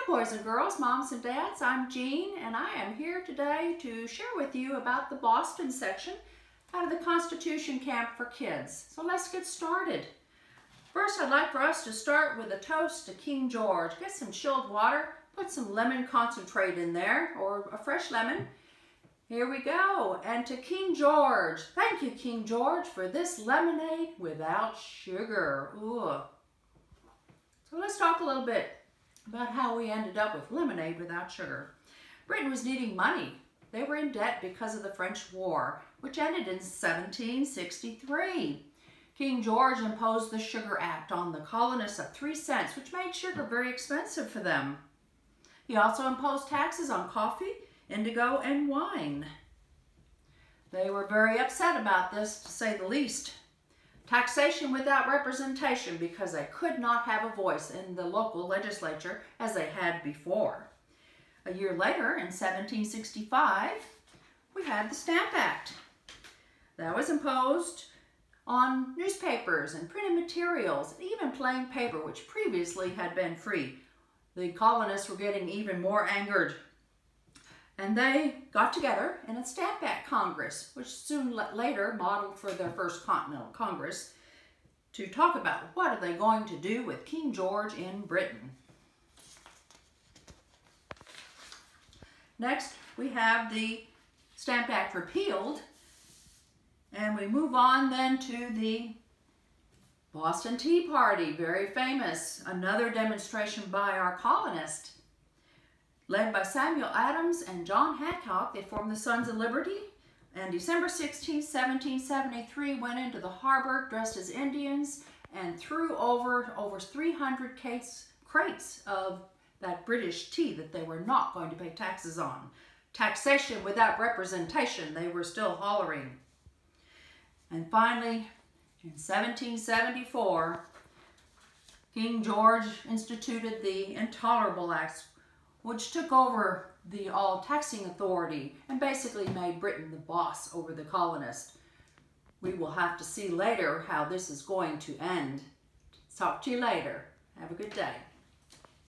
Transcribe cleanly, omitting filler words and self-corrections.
Boys and girls, moms and dads, I'm Jean, and I am here today to share with you about the Boston section out of the Constitution Camp for Kids. So let's get started. First, I'd like for us to start with a toast to King George. Get some chilled water, put some lemon concentrate in there, or a fresh lemon. Here we go. And to King George, thank you, King George, for this lemonade without sugar. Ooh. So let's talk a little bit about how we ended up with lemonade without sugar. Britain was needing money. They were in debt because of the French War, which ended in 1763. King George imposed the Sugar Act on the colonists of 3 cents, which made sugar very expensive for them. He also imposed taxes on coffee, indigo, and wine. They were very upset about this, to say the least. Taxation without representation, because they could not have a voice in the local legislature as they had before. A year later, in 1765, we had the Stamp Act. That was imposed on newspapers and printed materials, and even plain paper, which previously had been free. The colonists were getting even more angered, and they got together in a Stamp Act Congress, which soon later modeled for their first Continental Congress, to talk about what are they going to do with King George in Britain. Next, we have the Stamp Act repealed, and we move on then to the Boston Tea Party, very famous, another demonstration by our colonists. Led by Samuel Adams and John Hancock, they formed the Sons of Liberty, and December 16, 1773, went into the harbor dressed as Indians and threw over 300 crates of that British tea that they were not going to pay taxes on. Taxation without representation, they were still hollering. And finally, in 1774, King George instituted the Intolerable Acts, which took over the all-taxing authority and basically made Britain the boss over the colonists. We will have to see later how this is going to end. Talk to you later. Have a good day.